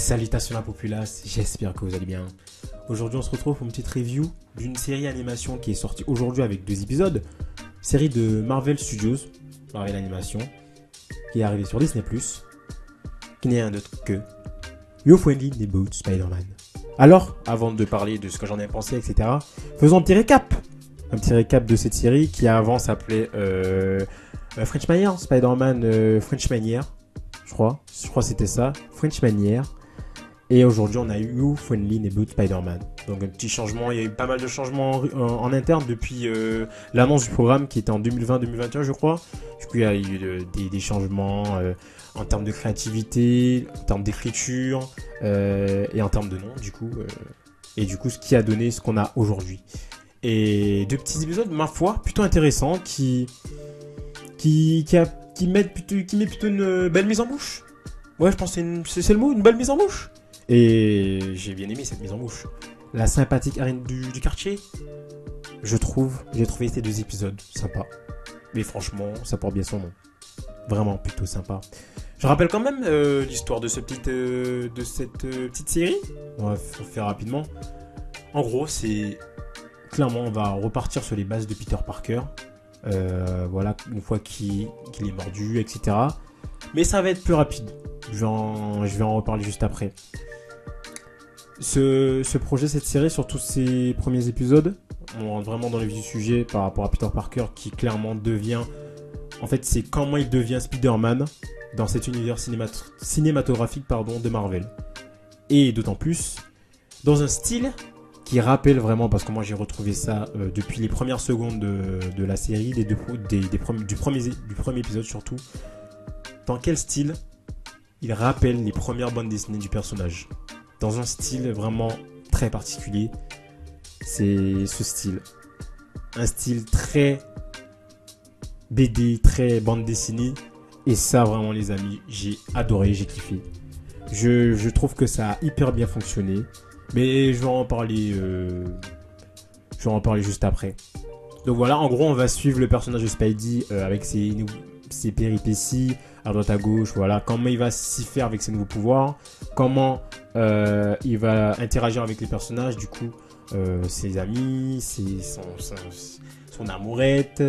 Salutations la populace, j'espère que vous allez bien. Aujourd'hui on se retrouve pour une petite review d'une série animation qui est sortie aujourd'hui avec 2 épisodes. Série de Marvel Studios, Marvel Animation, qui est arrivée sur Disney+, qui n'est rien d'autre que You Friendly Neighborhood Spider-Man. Alors, avant de parler de ce que j'en ai pensé, etc., faisons un petit récap. Un petit récap de cette série qui avant s'appelait French Manière, Spider-Man French Manière, je crois que c'était ça, French Manière. Et aujourd'hui, on a eu You Friendly Neighborhood Spider-Man. Donc un petit changement, il y a eu pas mal de changements en interne depuis l'annonce du programme qui était en 2020-2021, je crois. Du coup, il y a eu des changements en termes de créativité, en termes d'écriture et en termes de nom, du coup. Et du coup, ce qui a donné ce qu'on a aujourd'hui. Et 2 petits épisodes, ma foi, plutôt intéressants, qui met plutôt une belle mise en bouche. Ouais, je pense que c'est le mot, une belle mise en bouche. Et j'ai bien aimé cette mise en bouche. La sympathique arène du quartier, j'ai trouvé ces 2 épisodes sympas. Mais franchement, ça porte bien son nom. Vraiment plutôt sympa. Je rappelle quand même l'histoire de cette petite série. On va faire rapidement. En gros, c'est... Clairement, on va repartir sur les bases de Peter Parker. Voilà, une fois qu'il est mordu, etc. Mais ça va être plus rapide. Je vais en reparler juste après. Ce projet, cette série, surtout ces premiers épisodes, on rentre vraiment dans le vif du sujet par rapport à Peter Parker qui clairement devient... En fait, c'est comment il devient Spider-Man dans cet univers cinématographique de Marvel. Et d'autant plus, dans un style qui rappelle vraiment, parce que moi j'ai retrouvé ça depuis les premières secondes de la série, du premier épisode surtout, dans quel style il rappelle les premières bandes dessinées du personnage. Dans un style vraiment très particulier. C'est ce style. Un style très BD, très bande dessinée. Et ça, vraiment, les amis, j'ai adoré, j'ai kiffé. Je trouve que ça a hyper bien fonctionné. Mais je vais en parler juste après. Donc voilà, en gros, on va suivre le personnage de Spidey avec ses péripéties à droite à gauche, voilà, comment il va s'y faire avec ses nouveaux pouvoirs, comment il va interagir avec les personnages, du coup, ses amis, son amourette,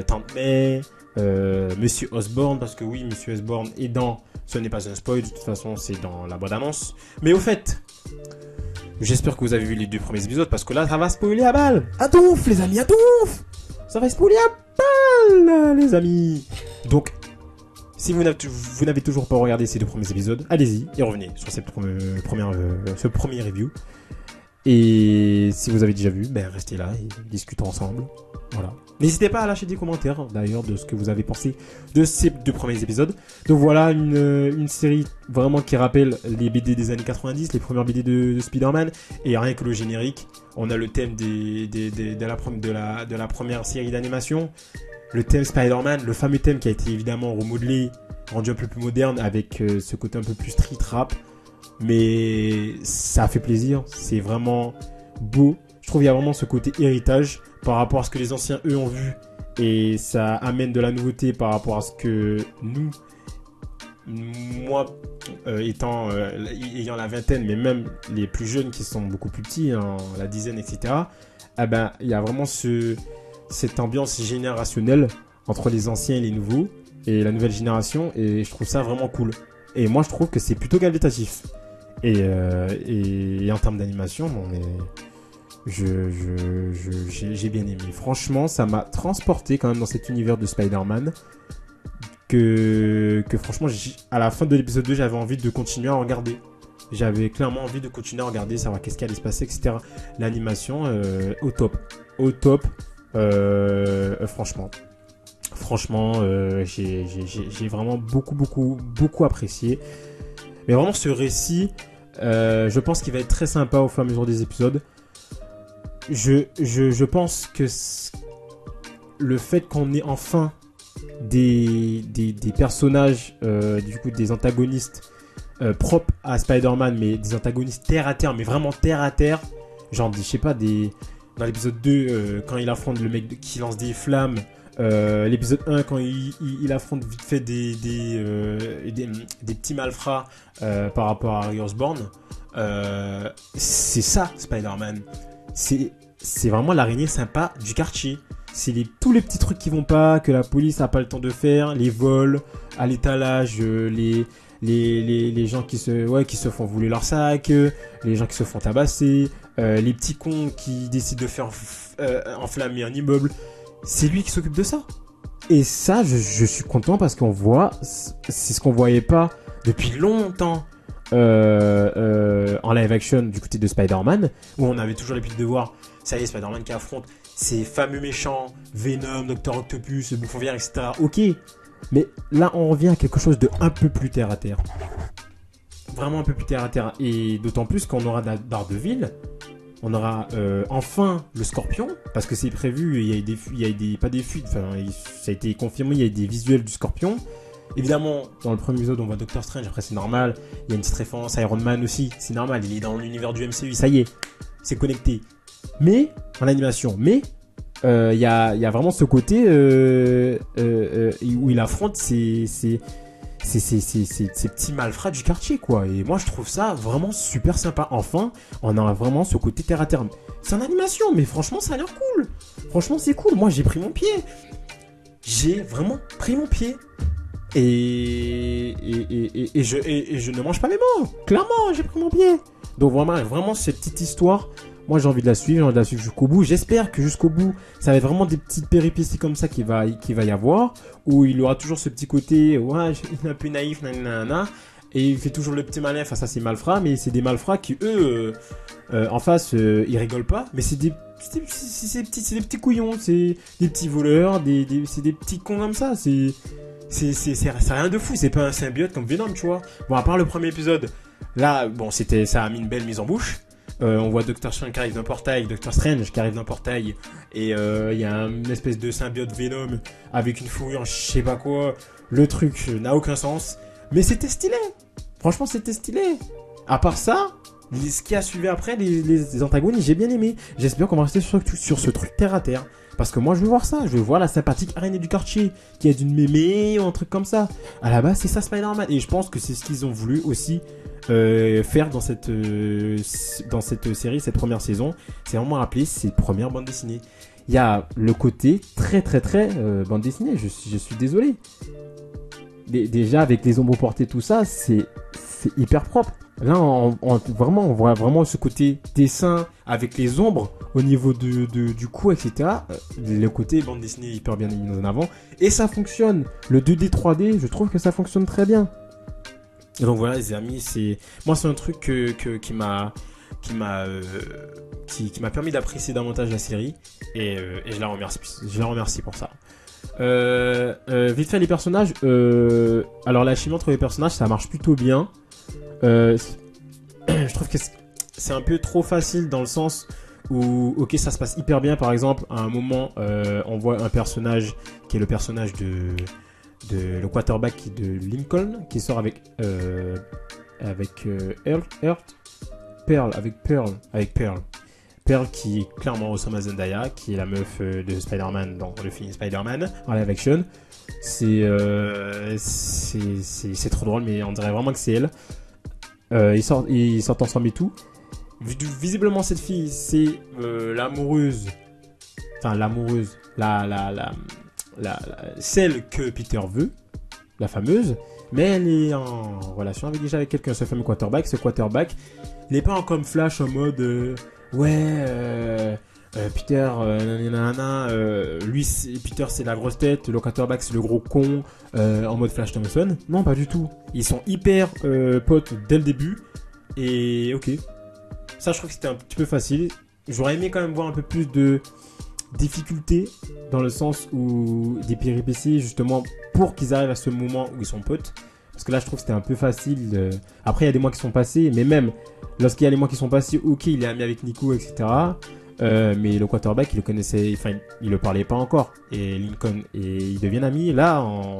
Tante May, Monsieur Osborn, parce que oui, Monsieur Osborn est dans, ce n'est pas un spoil, de toute façon, c'est dans la bande-annonce. Mais au fait, j'espère que vous avez vu les 2 premiers épisodes, parce que là, ça va spoiler à balle. À donf, les amis, à donf. Ça va spoiler à balle, les amis. Donc, si vous n'avez toujours pas regardé ces 2 premiers épisodes, allez-y et revenez sur ce premier review. Et si vous avez déjà vu, restez là et discutons ensemble. Voilà. N'hésitez pas à lâcher des commentaires d'ailleurs de ce que vous avez pensé de ces 2 premiers épisodes. Donc voilà, une série vraiment qui rappelle les BD des années 90, les premières BD de Spider-Man. Et rien que le générique, on a le thème de la première série d'animation. Le thème Spider-Man, le fameux thème qui a été évidemment remodelé, rendu un peu plus moderne avec ce côté un peu plus street rap. Mais ça fait plaisir, c'est vraiment beau. Je trouve qu'il y a vraiment ce côté héritage par rapport à ce que les anciens, eux, ont vu. Et ça amène de la nouveauté par rapport à ce que moi, ayant la vingtaine, mais même les plus jeunes qui sont beaucoup plus petits, la dizaine, etc. Il y a vraiment cette ambiance générationnelle entre les anciens et les nouveaux et la nouvelle génération, et je trouve ça vraiment cool. Et moi je trouve que c'est plutôt qualitatif. Et en termes d'animation, j'ai bien aimé. Franchement, ça m'a transporté quand même dans cet univers de Spider-Man que franchement, à la fin de l'épisode 2, j'avais envie de continuer à regarder. J'avais clairement envie de continuer à regarder, savoir qu'est-ce qui allait se passer, etc. L'animation, au top. Franchement, j'ai vraiment beaucoup apprécié. Mais vraiment, ce récit, je pense qu'il va être très sympa au fur et à mesure des épisodes. Je pense que le fait qu'on ait enfin des personnages, du coup des antagonistes propres à Spider-Man, mais des antagonistes terre à terre, mais vraiment terre à terre. Genre, je sais pas, dans l'épisode 2, quand il affronte le mec qui lance des flammes L'épisode 1, quand il affronte vite fait des petits malfrats par rapport à Harry Osborn, c'est ça Spider-Man. C'est vraiment l'araignée sympa du quartier. C'est tous les petits trucs qui vont pas, que la police n'a pas le temps de faire, les vols à l'étalage, les gens qui se font voler leur sac, les gens qui se font tabasser, les petits cons qui décident de faire enflammer un immeuble. C'est lui qui s'occupe de ça. Et ça, je suis content parce qu'on voit, c'est ce qu'on voyait pas depuis longtemps en live action du côté de Spider-Man, où on avait toujours l'habitude de voir, ça y est, Spider-Man qui affronte ces fameux méchants, Venom, Docteur Octopus, Bouffon Vert, etc. Ok, mais là on revient à quelque chose de un peu plus terre à terre. Vraiment un peu plus terre à terre. Et d'autant plus qu'on aura Daredevil, on aura enfin le Scorpion, parce que c'est prévu, il y a pas des fuites, enfin ça a été confirmé, il y a des visuels du Scorpion. Évidemment, dans le premier épisode, on voit Doctor Strange, après c'est normal, il y a une petite référence à Iron Man aussi, c'est normal, il est dans l'univers du MCU, ça y est, c'est connecté. Mais, en animation, il y a vraiment ce côté où il affronte ces petits malfrats du quartier, quoi. Et moi, je trouve ça vraiment super sympa. Enfin, on a vraiment ce côté terre à terre. C'est en animation, mais franchement, ça a l'air cool. Franchement, c'est cool. Moi, j'ai pris mon pied. J'ai vraiment pris mon pied. Et je ne mange pas mes mots. Clairement, j'ai pris mon pied. Donc, vraiment, cette petite histoire, moi, j'ai envie de la suivre jusqu'au bout. J'espère que jusqu'au bout, ça va être vraiment des petites péripéties comme ça qu'il va y avoir, où il aura toujours ce petit côté, ouais, il est un peu naïf, nanana, et il fait toujours le petit malin face à ces malfrats, mais c'est des malfrats qui, eux, en face, ils rigolent pas, mais c'est des petits couillons, c'est des petits voleurs, c'est des petits cons comme ça, c'est rien de fou, c'est pas un symbiote comme Venom, tu vois. Bon, à part le premier épisode, là, bon, ça a mis une belle mise en bouche. On voit Doctor Strange qui arrive d'un portail, et il y a une espèce de symbiote Venom avec une fourrure, je sais pas quoi. Le truc n'a aucun sens, mais c'était stylé. Franchement, c'était stylé. À part ça, ce qui a suivi après, les antagonistes, j'ai bien aimé. J'espère qu'on va rester sur ce truc terre à terre. Parce que moi, je veux voir ça. Je veux voir la sympathique araignée du quartier qui est d'une mémé ou un truc comme ça. À la base, c'est ça Spider-Man. Et je pense que c'est ce qu'ils ont voulu aussi faire dans cette série, cette première saison. C'est vraiment rappeler ses premières bandes dessinées. Il y a le côté très très très bande dessinée. Je suis désolé. Déjà, avec les ombres portées, tout ça, c'est hyper propre. Là, on voit vraiment ce côté dessin avec les ombres au niveau du cou, etc. Le côté bande dessinée hyper bien mis en avant. Et ça fonctionne. Le 2D, 3D, je trouve que ça fonctionne très bien. Et donc voilà, les amis, c'est un truc qui m'a permis d'apprécier davantage la série. Et je la remercie pour ça. Vite fait, les personnages. Alors, la chimie entre les personnages, ça marche plutôt bien. Je trouve que c'est un peu trop facile dans le sens où, ok, ça se passe hyper bien. Par exemple, à un moment, on voit un personnage qui est le personnage de le quarterback de Lincoln qui sort avec Pearl. Pearl qui clairement ressemble à Zendaya, qui est la meuf de Spider-Man dans le film Spider-Man en live action. C'est trop drôle, mais on dirait vraiment que c'est elle. Ils sortent ensemble et tout. Visiblement, cette fille, c'est l'amoureuse. Enfin, l'amoureuse. Celle que Peter veut. La fameuse. Mais elle est en relation avec quelqu'un, ce fameux quarterback. Ce quarterback, il n'est pas comme Flash en mode Peter, Peter c'est la grosse tête, le quarterback c'est le gros con, en mode Flash Thompson. Non, pas du tout. Ils sont hyper potes dès le début. Et ok. Ça, je trouve que c'était un petit peu facile. J'aurais aimé quand même voir un peu plus de difficultés, dans le sens où des péripéties, justement, pour qu'ils arrivent à ce moment où ils sont potes. Parce que là, je trouve que c'était un peu facile. Après, il y a des mois qui sont passés, mais même lorsqu'il y a les mois qui sont passés, ok, il est ami avec Nico, etc. Mais le quarterback, il le connaissait, enfin, il le parlait pas encore. Et Lincoln, et ils deviennent amis là en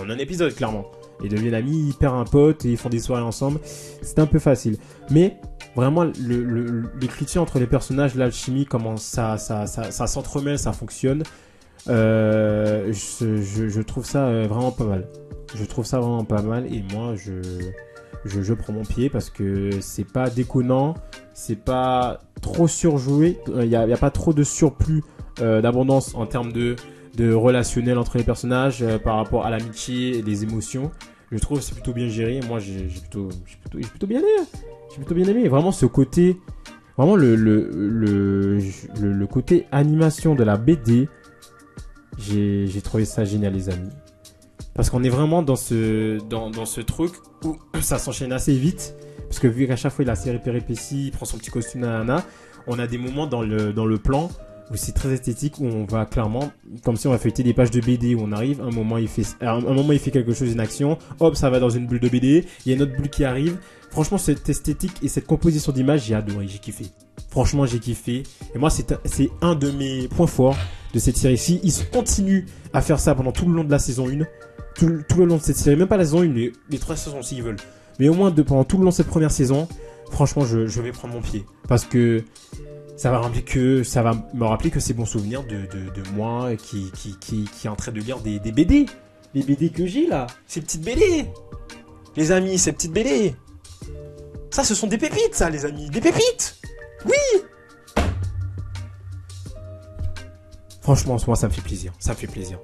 un épisode, clairement. Ils deviennent amis, ils perdent un pote et ils font des soirées ensemble. C'était un peu facile. Mais vraiment, l'écriture entre les personnages, l'alchimie, comment ça s'entremêle, ça fonctionne. Je trouve ça vraiment pas mal. Je trouve ça vraiment pas mal et moi je prends mon pied parce que c'est pas déconnant, c'est pas trop surjoué, y a pas trop de surplus d'abondance en termes de relationnel entre les personnages par rapport à l'amitié et les émotions. Je trouve que c'est plutôt bien géré. Moi j'ai plutôt bien aimé. J'ai plutôt bien aimé. Vraiment ce côté, vraiment le côté animation de la BD, j'ai trouvé ça génial les amis. Parce qu'on est vraiment dans ce truc où ça s'enchaîne assez vite. Parce que vu qu'à chaque fois il a ses péripéties, il prend son petit costume, nanana, on a des moments dans le plan où c'est très esthétique, où on va clairement, comme si on va feuilleter des pages de BD, où on arrive, un moment il fait quelque chose, une action, hop, ça va dans une bulle de BD, il y a une autre bulle qui arrive. Franchement, cette esthétique et cette composition d'image, j'ai adoré, j'ai kiffé. Franchement, j'ai kiffé. Et moi, c'est un de mes points forts de cette série-ci. Ils continuent à faire ça pendant tout le long de la saison 1. Tout le long de cette série, même pas la saison 1, les 3 saisons s'ils veulent. Mais au moins pendant tout le long de cette première saison, franchement, je vais prendre mon pied. Parce que ça va me rappeler que ces bons souvenirs de moi qui est en train de lire des BD. Les BD que j'ai là. Ces petites BD. Les amis, ces petites BD. Ça, ce sont des pépites, ça, les amis. Des pépites. Oui. Franchement, moi, ça me fait plaisir. Ça me fait plaisir.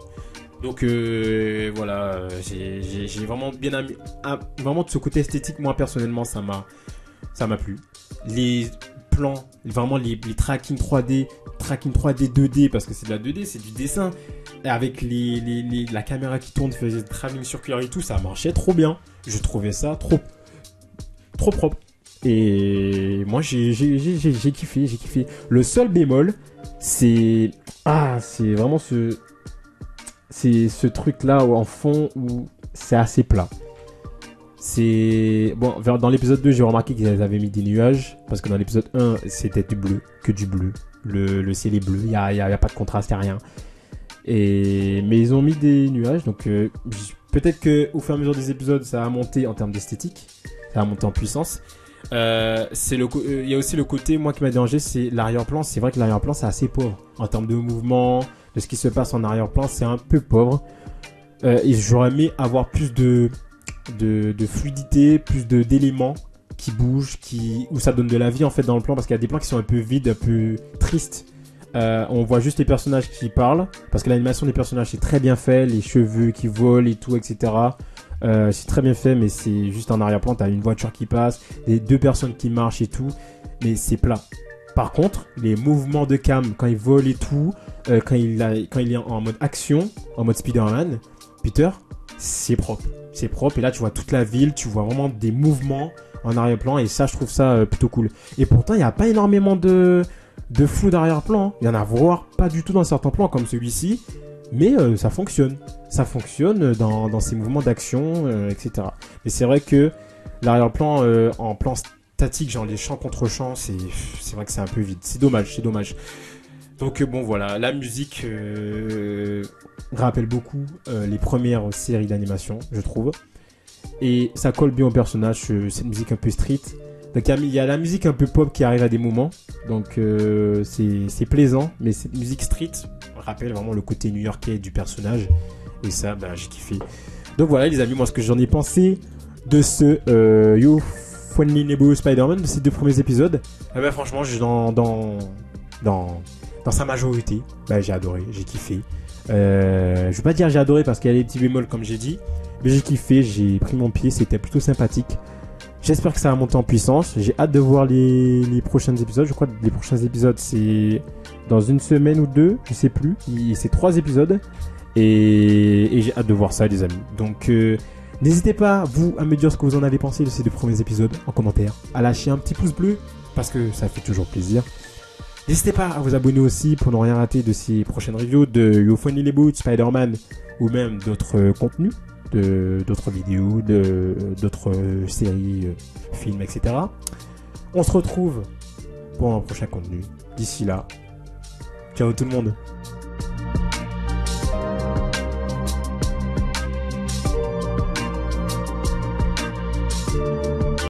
Donc voilà, j'ai vraiment bien aimé. Vraiment de ce côté esthétique, moi personnellement, ça m'a plu. Les plans, vraiment les tracking 3D, 2D, parce que c'est de la 2D, c'est du dessin. Et avec la caméra qui tourne, faisait travelling circulaire et tout, ça marchait trop bien. Je trouvais ça trop propre. Et moi j'ai kiffé. Le seul bémol, c'est vraiment c'est ce truc là en fond où c'est assez plat. C'est bon, dans l'épisode 2, j'ai remarqué qu'ils avaient mis des nuages parce que dans l'épisode 1, c'était du bleu. Le ciel est bleu, il y a pas de contraste, il y a rien. Mais ils ont mis des nuages, donc peut-être que au fur et à mesure des épisodes, ça a monté en termes d'esthétique, ça a monté en puissance. Il y a aussi le côté, moi, qui m'a dérangé, c'est l'arrière-plan. C'est vrai que l'arrière-plan, c'est assez pauvre en termes de mouvement, de ce qui se passe en arrière-plan, c'est un peu pauvre. Et j'aurais aimé avoir plus de fluidité, plus d'éléments qui bougent, où ça donne de la vie en fait dans le plan, parce qu'il y a des plans qui sont un peu vides, un peu tristes. On voit juste les personnages qui parlent, parce que l'animation des personnages c'est très bien fait, les cheveux qui volent et tout, etc. C'est très bien fait, mais c'est juste en arrière-plan, t'as une voiture qui passe, les 2 personnes qui marchent et tout, mais c'est plat. Par contre, les mouvements de cam, quand il vole et tout, quand il est en mode action, en mode Spider-Man, Peter, c'est propre. C'est propre, et là tu vois toute la ville, tu vois vraiment des mouvements en arrière-plan, et ça je trouve ça plutôt cool. Et pourtant il n'y a pas énormément de flou d'arrière-plan, hein. Il y en a voire pas du tout dans certains plans comme celui-ci, mais ça fonctionne. Ça fonctionne dans ces mouvements d'action, etc. Mais c'est vrai que l'arrière-plan en plan statique, genre les champs contre champs, c'est vrai que c'est un peu vide. C'est dommage. Donc bon voilà, la musique rappelle beaucoup les premières séries d'animation, je trouve. Et ça colle bien au personnage, cette musique un peu street. Donc il y a la musique un peu pop qui arrive à des moments. Donc c'est plaisant, mais cette musique street rappelle vraiment le côté new-yorkais du personnage. Et ça, j'ai kiffé. Donc voilà les amis, moi ce que j'en ai pensé de ce You Friendly Neighborhood Spider-Man, de ces 2 premiers épisodes. Franchement, dans sa majorité, j'ai adoré, j'ai kiffé. Je vais pas dire j'ai adoré parce qu'il y a des petits bémols comme j'ai dit, mais j'ai kiffé, j'ai pris mon pied, c'était plutôt sympathique. J'espère que ça va monter en puissance. J'ai hâte de voir les prochains épisodes. Je crois que les prochains épisodes c'est dans une semaine ou 2, je sais plus. C'est 3 épisodes et j'ai hâte de voir ça les amis. Donc n'hésitez pas vous à me dire ce que vous en avez pensé de ces 2 premiers épisodes en commentaire, à lâcher un petit pouce bleu parce que ça fait toujours plaisir. N'hésitez pas à vous abonner aussi pour ne rien rater de ces prochaines reviews de You Friendly Neighborhood Spider-Man ou même d'autres contenus, d'autres vidéos, d'autres séries, films, etc. On se retrouve pour un prochain contenu. D'ici là, ciao tout le monde.